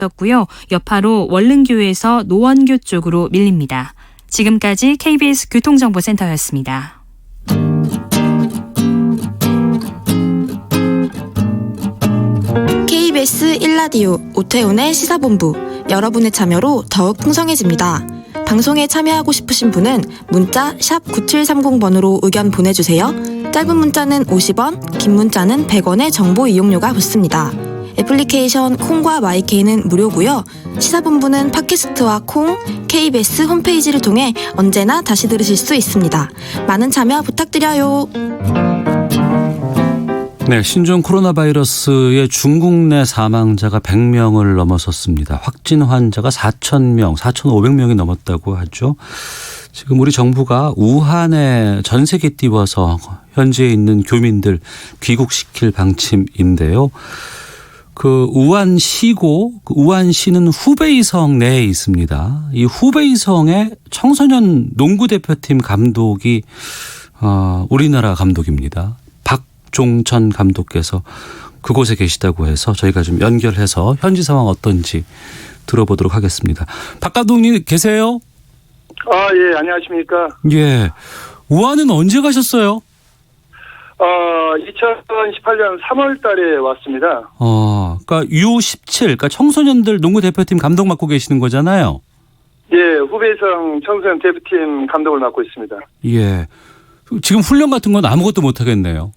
없었고요. 여파로 원릉교에서 노원교 쪽으로 밀립니다. 지금까지 KBS 교통정보센터였습니다. KBS 1라디오 오태훈의 시사본부, 여러분의 참여로 더욱 풍성해집니다. 방송에 참여하고 싶으신 분은 문자 샵 9730번으로 의견 보내주세요. 짧은 문자는 50원, 긴 문자는 100원의 정보 이용료가 붙습니다. 애플리케이션 콩과 마이케이는 무료고요. 시사본부는 팟캐스트와 콩, KBS 홈페이지를 통해 언제나 다시 들으실 수 있습니다. 많은 참여 부탁드려요. 네, 신종 코로나 바이러스의 중국 내 사망자가 100명을 넘어섰습니다. 확진 환자가 4,000명, 4,500명이 넘었다고 하죠. 지금 우리 정부가 우한에 전세계 띄워서 현지에 있는 교민들 귀국시킬 방침인데요. 그 우한시고, 우한시는 후베이성 내에 있습니다. 이 후베이성의 청소년 농구 대표팀 감독이 우리나라 감독입니다. 박종천 감독께서 그곳에 계시다고 해서 저희가 좀 연결해서 현지 상황 어떤지 들어보도록 하겠습니다. 박 감독님 계세요? 예, 안녕하십니까. 예. 우한은 언제 가셨어요? 2018년 3월 달에 왔습니다. 그러니까 U17, 그러니까 청소년들 농구 대표팀 감독 맡고 계시는 거잖아요. 예, 후베이성 청소년 대표팀 감독을 맡고 있습니다. 예. 지금 훈련 같은 건 아무것도 못 하겠네요.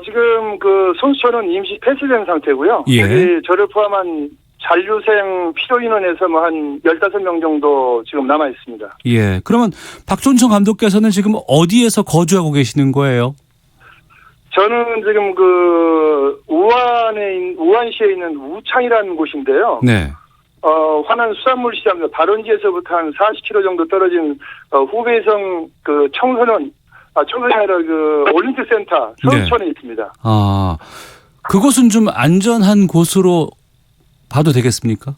지금 그 선수촌은 임시 폐쇄된 상태고요. 예. 여기 저를 포함한 잔류생 필요 인원에서 뭐 한 15명 정도 지금 남아 있습니다. 예. 그러면 박종천 감독께서는 지금 어디에서 거주하고 계시는 거예요? 저는 지금 그 우한시에 있는 우창이라는 곳인데요. 네. 화난 수산물 시장 발원지에서부터 한 40km 정도 떨어진 후베이성 그 청소년이 아니라 그 올림픽 센터 서울촌에 네. 있습니다. 그곳은 좀 안전한 곳으로 봐도 되겠습니까?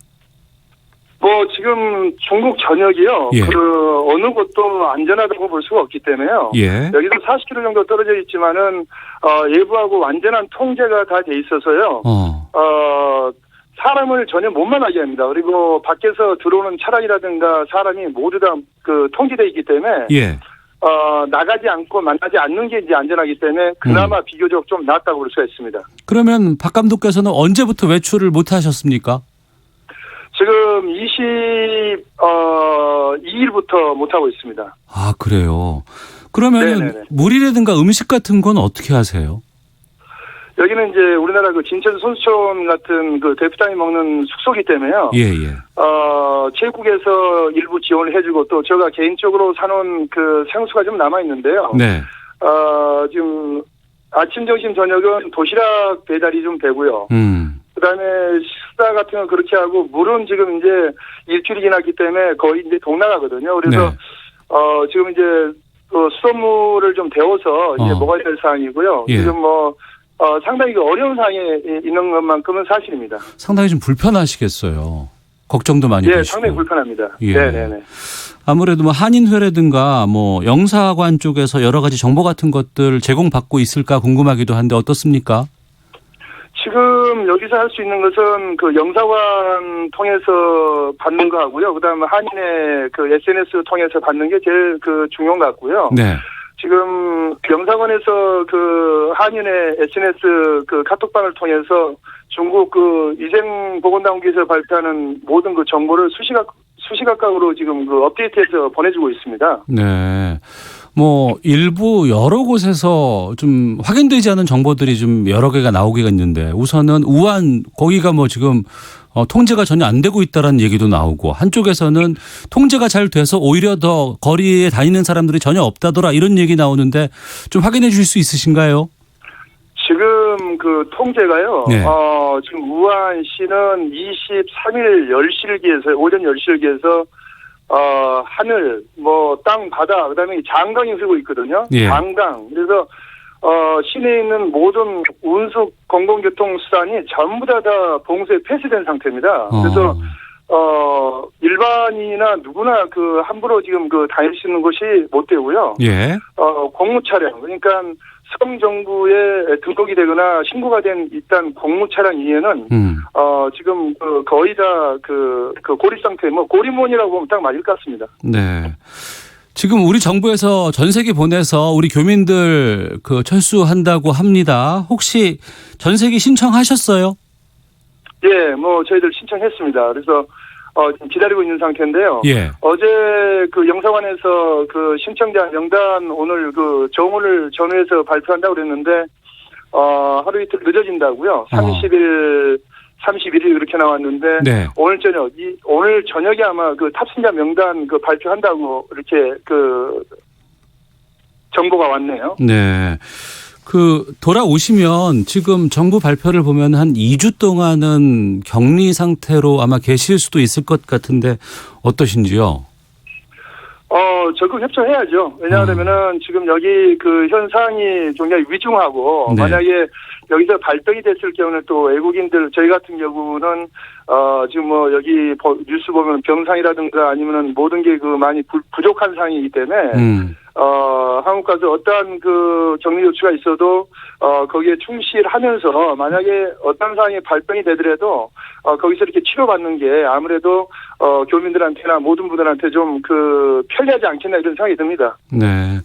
뭐 지금 중국 전역이요. 예. 그 어느 곳도 안전하다고 볼 수가 없기 때문에요. 예. 여기서 40km 정도 떨어져 있지만은 예부하고 완전한 통제가 다 돼 있어서요. 사람을 전혀 못 만나게 합니다. 그리고 밖에서 들어오는 차량이라든가 사람이 모두 다 그 통제돼 있기 때문에 예. 나가지 않고 만나지 않는 게 이제 안전하기 때문에 그나마 비교적 좀 낫다고 볼 수가 있습니다. 그러면 박 감독께서는 언제부터 외출을 못 하셨습니까? 지금 22일부터 못 하고 있습니다. 아, 그래요. 그러면 물이라든가 음식 같은 건 어떻게 하세요? 여기는 이제 우리나라 그 진천 선수촌 같은 그 대표단이 먹는 숙소기 때문에요. 예, 예. 체육국에서 일부 지원을 해주고 또 제가 개인적으로 사놓은 그 생수가 좀 남아 있는데요. 네. 지금 아침, 점심, 저녁은 도시락 배달이 좀 되고요. 그다음에 식사 같은 건 그렇게 하고 물은 지금 이제 일주일이 지났기 때문에 거의 이제 동나가거든요. 그래서 네. 지금 이제 수돗물을 좀 데워서 이제 어. 먹어야 될 상황이고요. 예. 지금 뭐 상당히 어려운 상황에 있는 것만큼은 사실입니다. 상당히 좀 불편하시겠어요. 걱정도 많이 예, 되시고. 상당히 불편합니다. 예. 네네네. 아무래도 뭐 한인회라든가 뭐 영사관 쪽에서 여러 가지 정보 같은 것들 제공받고 있을까 궁금하기도 한데 어떻습니까? 지금 여기서 할 수 있는 것은 그 영사관 통해서 받는 거 하고요. 그다음에 한인의 그 SNS 통해서 받는 게 제일 그 중요한 것 같고요. 네. 지금 영사관에서 그 한인의 SNS 그 카톡방을 통해서 중국 그 위생보건당국에서 발표하는 모든 그 정보를 수시각각으로 지금 그 업데이트해서 보내주고 있습니다. 네. 뭐 일부 여러 곳에서 좀 확인되지 않은 정보들이 좀 여러 개가 나오기가 있는데 우선은 우한 거기가 뭐 지금 통제가 전혀 안 되고 있다라는 얘기도 나오고 한쪽에서는 통제가 잘 돼서 오히려 더 거리에 다니는 사람들이 전혀 없다더라 이런 얘기 나오는데 좀 확인해 주실 수 있으신가요? 지금 그 통제가요. 네. 지금 우한시는 23일 10시일기에서 오전 10시일기에서 하늘, 뭐 땅, 바다, 그다음에 장강이 흐르고 있거든요. 예. 장강. 그래서 시내에 있는 모든 운输공공교통 수단이 전부 다 봉쇄 폐쇄된 상태입니다. 그래서 일반인이나 누구나 그 함부로 지금 그 다닐 수 있는 곳이 못 되고요. 예. 공무 차량, 그러니까 성 정부에 등록이 되거나 신고가 된 일단 공무 차량 이외에는 지금 거의 다 그 고립 상태, 뭐 고립몬이라고 보면 딱 맞을 것 같습니다. 네. 지금 우리 정부에서 전세기 보내서 우리 교민들 그 철수한다고 합니다. 혹시 전세기 신청하셨어요? 예, 뭐 저희들 신청했습니다. 그래서 지금 기다리고 있는 상태인데요. 예. 어제 그 영사관에서 그 신청자 명단 오늘 그 정오를 전후해서 발표한다고 그랬는데 하루 이틀 늦어진다고요. 31일 그렇게 나왔는데 네. 오늘 저녁에 아마 그 탑승자 명단 그 발표한다고 이렇게 그 정보가 왔네요. 네. 그 돌아오시면 지금 정부 발표를 보면 한 2주 동안은 격리 상태로 아마 계실 수도 있을 것 같은데 어떠신지요? 적극 협조해야죠. 왜냐하면은 지금 여기 그 현 상황이 굉장히 위중하고 네. 만약에 여기서 발병이 됐을 경우는 또 외국인들 저희 같은 경우는 지금 뭐 여기 뉴스 보면 병상이라든가 아니면은 모든 게 그 많이 부족한 상황이기 때문에 한국 가서 어떠한 그 격리 조치가 있어도 거기에 충실하면서 만약에 어떤 상황이 발병이 되더라도 거기서 이렇게 치료받는 게 아무래도 교민들한테나 모든 분들한테 좀 그 편리하지 않겠나 이런 생각이 듭니다. 네.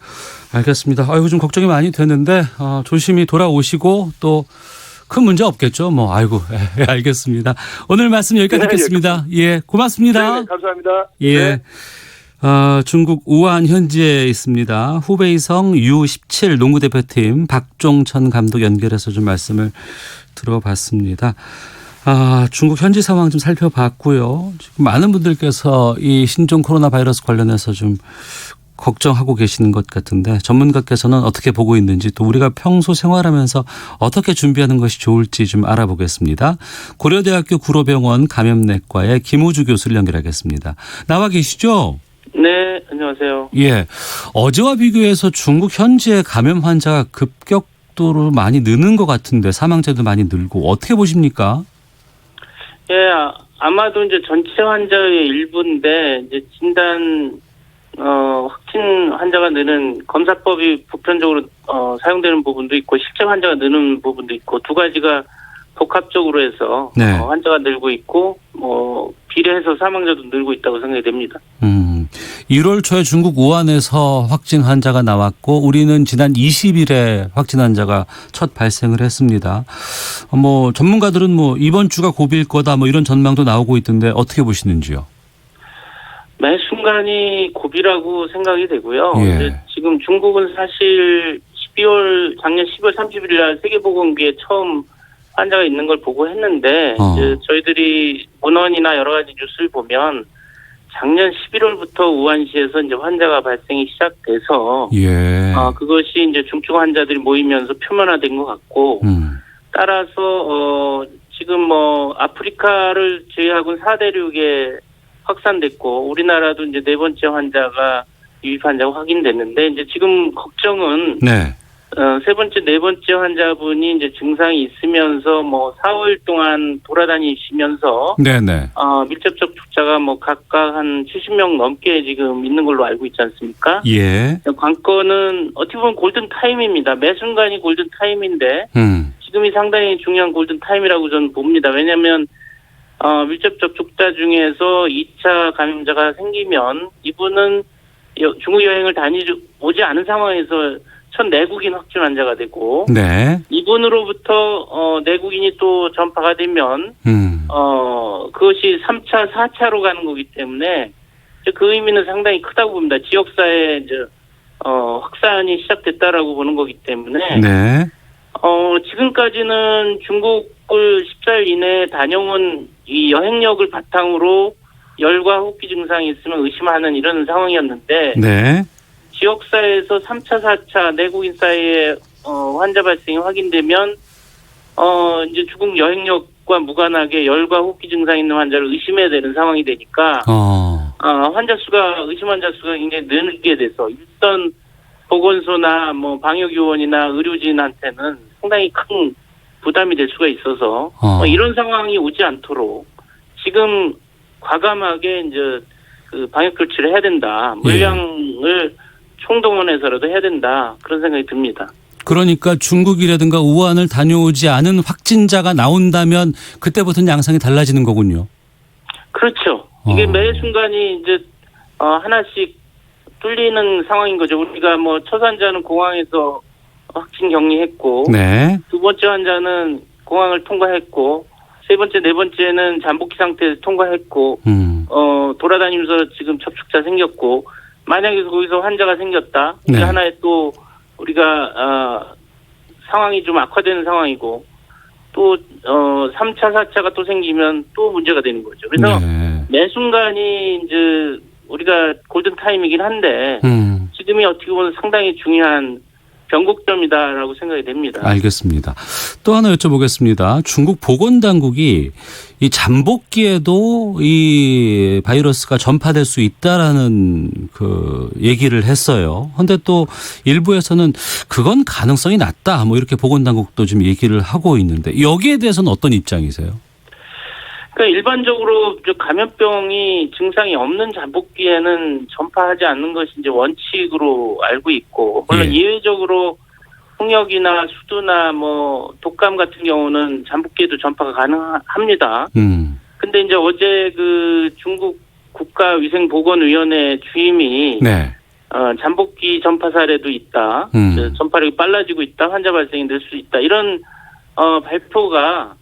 알겠습니다. 아이고 좀 걱정이 많이 되는데 조심히 돌아오시고 또 큰 문제 없겠죠. 뭐 아이고 알겠습니다. 오늘 말씀 여기까지 네, 듣겠습니다. 예, 고맙습니다. 네, 감사합니다. 예. 네. 중국 우한 현지에 있습니다. 후베이성 U17 농구대표팀 박종천 감독 연결해서 좀 말씀을 들어봤습니다. 중국 현지 상황 좀 살펴봤고요. 지금 많은 분들께서 이 신종 코로나 바이러스 관련해서 좀 걱정하고 계시는 것 같은데 전문가께서는 어떻게 보고 있는지 또 우리가 평소 생활하면서 어떻게 준비하는 것이 좋을지 좀 알아보겠습니다. 고려대학교 구로병원 감염내과의 김우주 교수를 연결하겠습니다. 나와 계시죠? 네, 안녕하세요. 예. 어제와 비교해서 중국 현지의 감염 환자가 급격도로 많이 느는 것 같은데 사망자도 많이 늘고 어떻게 보십니까? 예, 아마도 이제 전체 환자의 일부인데 이제 진단 확진 환자가 느는 검사법이 보편적으로 사용되는 부분도 있고 실제 환자가 느는 부분도 있고 두 가지가 복합적으로 해서 네. 환자가 늘고 있고 비례해서 사망자도 늘고 있다고 생각이 됩니다. 1월 초에 중국 우한에서 확진 환자가 나왔고 우리는 지난 20일에 확진 환자가 첫 발생을 했습니다. 뭐 전문가들은 뭐 이번 주가 고비일 거다 뭐 이런 전망도 나오고 있던데 어떻게 보시는지요? 매 순간이 고비라고 생각이 되고요. 예. 이제 지금 중국은 사실 작년 12월 31일 날 세계보건기에 처음 환자가 있는 걸 보고 했는데 이제 저희들이 문헌이나 여러 가지 뉴스를 보면 작년 11월부터 우한시에서 이제 환자가 발생이 시작돼서 예. 그것이 이제 중증 환자들이 모이면서 표면화된 것 같고 따라서 지금 뭐 아프리카를 제외하고는 4대륙에 확산됐고 우리나라도 이제 네 번째 환자가 유입 환자가 확인됐는데 이제 지금 걱정은 네. 세 번째, 네 번째 환자분이 이제 증상이 있으면서 뭐 4월 동안 돌아다니시면서 네네. 밀접 접촉자가 뭐 각각 한 70명 넘게 지금 있는 걸로 알고 있지 않습니까? 예. 관건은 어떻게 보면 골든 타임입니다. 매 순간이 골든 타임인데 지금이 상당히 중요한 골든 타임이라고 저는 봅니다. 왜냐하면 밀접 접촉자 중에서 2차 감염자가 생기면 이분은 중국 여행을 오지 않은 상황에서 첫 내국인 확진 환자가 되고 네. 이분으로부터 내국인이 또 전파가 되면 그것이 3차, 4차로 가는 거기 때문에 그 의미는 상당히 크다고 봅니다. 지역사회 이제 확산이 시작됐다라고 보는 거기 때문에 네. 지금까지는 중국을 14일 이내에 다녀온 이 여행력을 바탕으로 열과 호흡기 증상이 있으면 의심하는 이런 상황이었는데 네. 지역사회에서 3차, 4차 내국인 사이에 환자 발생이 확인되면 이제 중국 여행력과 무관하게 열과 호흡기 증상 있는 환자를 의심해야 되는 상황이 되니까 의심 환자 수가 굉장히 늘게 돼서 일선 보건소나 뭐 방역요원이나 의료진한테는 상당히 큰 부담이 될 수가 있어서 이런 상황이 오지 않도록 지금 과감하게 이제 그 방역 조치를 해야 된다. 물량을 총동원해서라도 해야 된다. 그런 생각이 듭니다. 그러니까 중국이라든가 우한을 다녀오지 않은 확진자가 나온다면 그때부터는 양상이 달라지는 거군요. 그렇죠. 이게 매 순간이 이제 하나씩 뚫리는 상황인 거죠. 우리가 뭐 첫 환자는 공항에서 확진 격리했고, 네. 두 번째 환자는 공항을 통과했고, 세 번째, 네 번째는 잠복기 상태에서 통과했고, 돌아다니면서 지금 접촉자 생겼고, 만약에 거기서 환자가 생겼다. 이게 네. 하나의 또 우리가 상황이 좀 악화되는 상황이고, 또 3차, 4차가 또 생기면 또 문제가 되는 거죠. 그래서 네. 매 순간이 이제 우리가 골든 타임이긴 한데 지금이 어떻게 보면 상당히 중요한 변곡점이다라고 생각이 됩니다. 알겠습니다. 또 하나 여쭤보겠습니다. 중국 보건당국이 이 잠복기에도 이 바이러스가 전파될 수 있다라는 그 얘기를 했어요. 그런데 또 일부에서는 그건 가능성이 낮다. 뭐 이렇게 보건당국도 좀 얘기를 하고 있는데 여기에 대해서는 어떤 입장이세요? 그러니까 일반적으로 감염병이 증상이 없는 잠복기에는 전파하지 않는 것이 이제 원칙으로 알고 있고, 물론 예외적으로 홍역이나 수두나 뭐 독감 같은 경우는 잠복기에도 전파가 가능합니다. 근데 이제 어제 그 중국 국가위생보건위원회 주임이 네. 잠복기 전파 사례도 있다, 전파력이 빨라지고 있다, 환자 발생이 늘 수 있다, 이런 발표가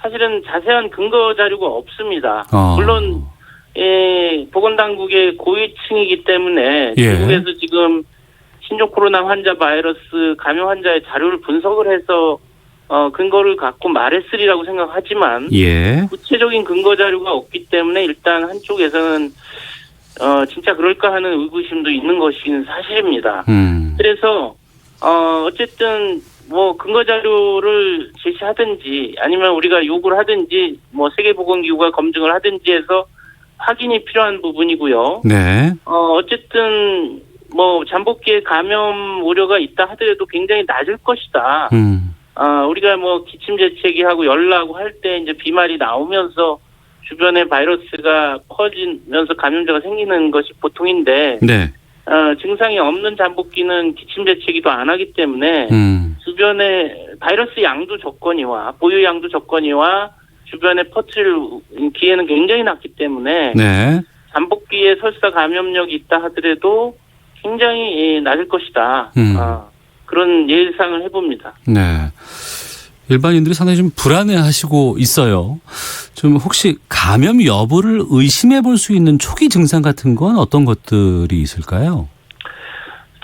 사실은 자세한 근거 자료가 없습니다. 물론 보건당국의 고위층이기 때문에 중국에서 지금 신종 코로나 환자 바이러스 감염 환자의 자료를 분석을 해서 근거를 갖고 말했으리라고 생각하지만 구체적인 근거 자료가 없기 때문에 일단 한쪽에서는 진짜 그럴까 하는 의구심도 있는 것이 사실입니다. 그래서 어쨌든 뭐 근거 자료를 제시하든지 아니면 우리가 요구를 하든지 뭐 세계보건기구가 검증을 하든지 해서 확인이 필요한 부분이고요. 네. 어쨌든 뭐 잠복기에 감염 우려가 있다 하더라도 굉장히 낮을 것이다. 우리가 뭐 기침재채기하고 열나고 할 때 이제 비말이 나오면서 주변에 바이러스가 퍼지면서 감염자가 생기는 것이 보통인데, 네. 증상이 없는 잠복기는 기침재채기도 안 하기 때문에 주변에 바이러스 양도 적거니와 보유 양도 적거니와 주변에 퍼뜨릴 기회는 굉장히 낮기 때문에 네. 잠복기에 설사 감염력이 있다 하더라도 굉장히 낮을 것이다. 그런 예상을 해봅니다. 네. 일반인들이 상당히 좀 불안해하시고 있어요. 좀 혹시 감염 여부를 의심해 볼 수 있는 초기 증상 같은 건 어떤 것들이 있을까요?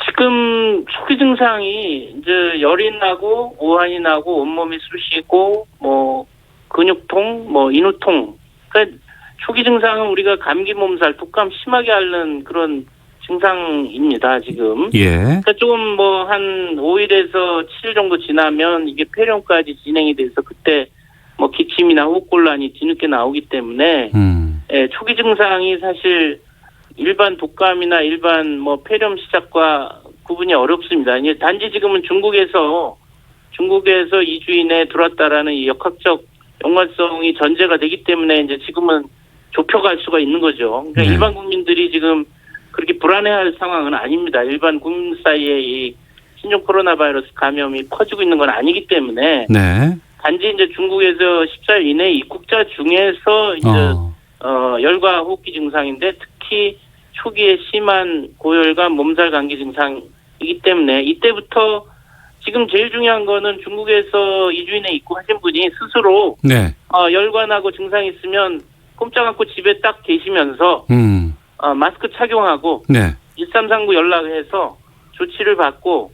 지금 초기 증상이 이제 열이 나고 오한이 나고 온몸이 쑤시고 뭐 근육통, 뭐 인후통. 그러니까 초기 증상은 우리가 감기 몸살, 독감 심하게 앓는 그런 증상입니다, 지금. 그러니까 조금 뭐 한 5일에서 7일 정도 지나면 이게 폐렴까지 진행이 돼서 그때 뭐 기침이나 호흡곤란이 뒤늦게 나오기 때문에 초기 증상이 사실 일반 독감이나 일반 뭐 폐렴 시작과 구분이 어렵습니다. 이제 단지 지금은 중국에서 이주인에 들어왔다라는 이 역학적 연관성이 전제가 되기 때문에 이제 지금은 좁혀갈 수가 있는 거죠. 그러니까 일반 국민들이 지금 그렇게 불안해할 상황은 아닙니다. 일반 국민 사이에 이 신종 코로나 바이러스 감염이 퍼지고 있는 건 아니기 때문에 단지 이제 중국에서 14일 이내 입국자 중에서 이제 열과 호흡기 증상인데 특히 초기에 심한 고열과 몸살 감기 증상이기 때문에 이때부터 지금 제일 중요한 거는 중국에서 이주인에 입국하신 분이 스스로 열과 나고 증상이 있으면 꼼짝 않고 집에 딱 계시면서 마스크 착용하고 1339 연락해서 조치를 받고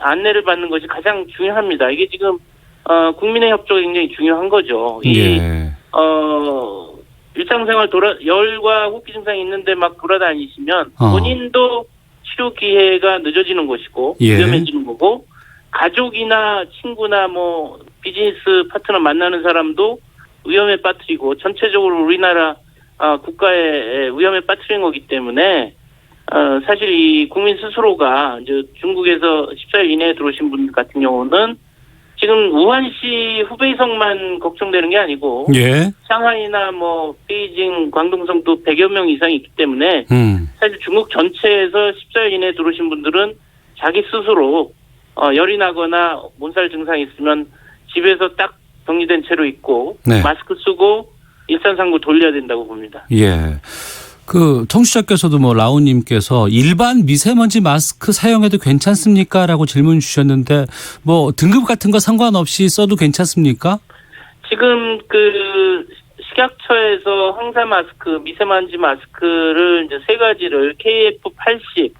안내를 받는 것이 가장 중요합니다. 이게 지금 국민의 협조가 굉장히 중요한 거죠. 일상생활 열과 호흡기 증상이 있는데 막 돌아다니시면 본인도 치료 기회가 늦어지는 것이고 위험해지는 거고 가족이나 친구나 뭐 비즈니스 파트너 만나는 사람도 위험에 빠뜨리고 전체적으로 우리나라 국가에 위험에 빠뜨린 거기 때문에 사실 이 국민 스스로가 이제 중국에서 14일 이내에 들어오신 분들 같은 경우는 지금 우한시 후베이성만 걱정되는 게 아니고 상하이나 뭐 베이징, 광동성도 100여 명 이상이 있기 때문에 사실 중국 전체에서 14일 이내에 들어오신 분들은 자기 스스로 열이 나거나 몸살 증상이 있으면 집에서 딱 격리된 채로 있고 네. 마스크 쓰고 일상생활 돌려야 된다고 봅니다. 예. 그 청취자께서도 뭐 라온님께서 일반 미세먼지 마스크 사용해도 괜찮습니까? 라고 질문 주셨는데 뭐 등급 같은 거 상관없이 써도 괜찮습니까? 지금 그 식약처에서 황사 마스크, 미세먼지 마스크를 이제 세 가지를 KF80,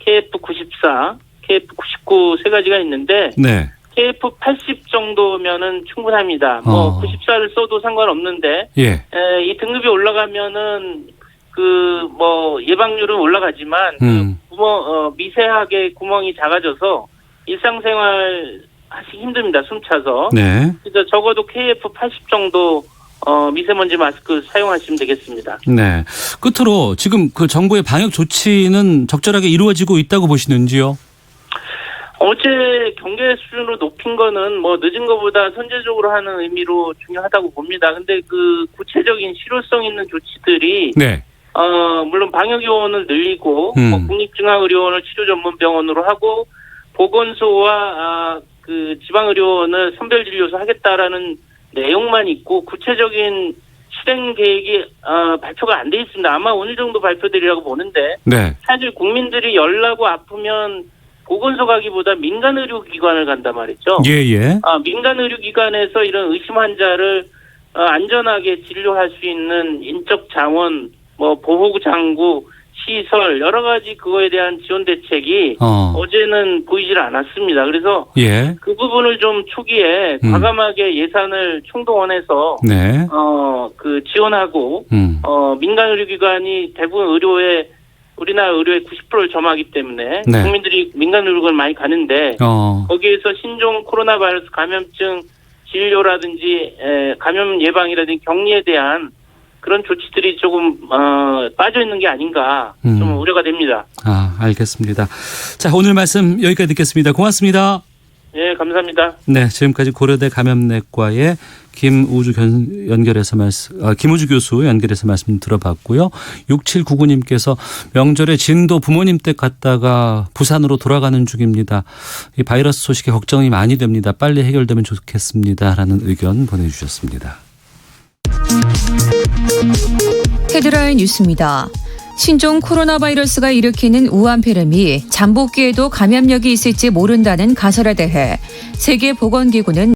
KF94, KF99 세 가지가 있는데 네. KF80 정도면은 충분합니다. 뭐 94를 써도 상관없는데 예. 이 등급이 올라가면은 그 뭐 예방률은 올라가지만 그 구멍 미세하게 구멍이 작아져서 일상생활 하기 힘듭니다. 숨 차서. 네. 그래서 적어도 KF80 정도 미세먼지 마스크 사용하시면 되겠습니다. 네. 끝으로 지금 그 정부의 방역 조치는 적절하게 이루어지고 있다고 보시는지요? 어제 경계 수준으로 높인 거는 뭐 늦은 것보다 선제적으로 하는 의미로 중요하다고 봅니다. 근데 그 구체적인 실효성 있는 조치들이 네. 물론 방역 요원을 늘리고 뭐 국립중앙의료원을 치료전문병원으로 하고 보건소와 그 지방의료원을 선별진료소 하겠다라는 내용만 있고 구체적인 실행 계획이 발표가 안 돼 있습니다. 아마 오늘 정도 발표되리라고 보는데 네. 사실 국민들이 열나고 아프면 보건소 가기보다 민간의료기관을 간단 말이죠. 예. 민간의료기관에서 이런 의심 환자를 안전하게 진료할 수 있는 인적 자원, 뭐 보호장구, 시설 여러 가지 그거에 대한 지원 대책이 어제는 보이질 않았습니다. 그래서 예. 그 부분을 좀 초기에 과감하게 예산을 총동원해서 네. 그 지원하고 민간 의료기관이 대부분 우리나라 의료의 90%를 점하기 때문에 네. 국민들이 민간 의료기관 많이 가는데 거기에서 신종 코로나 바이러스 감염증 진료라든지 감염 예방이라든지 격리에 대한 그런 조치들이 조금 빠져 있는 게 아닌가 좀 우려가 됩니다. 알겠습니다. 자, 오늘 말씀 여기까지 듣겠습니다. 고맙습니다. 네, 감사합니다. 네, 지금까지 고려대 감염내과의 김우주 교수 연결해서 말씀 들어봤고요. 6799님께서 명절에 진도 부모님 댁 갔다가 부산으로 돌아가는 중입니다. 이 바이러스 소식에 걱정이 많이 됩니다. 빨리 해결되면 좋겠습니다. 라는 의견 보내주셨습니다. 헤드라인 뉴스입니다. 신종 코로나 바이러스가 일으키는 우한폐렴이 잠복기에도 감염력이 있을지 모른다는 가설에 대해 세계보건기구는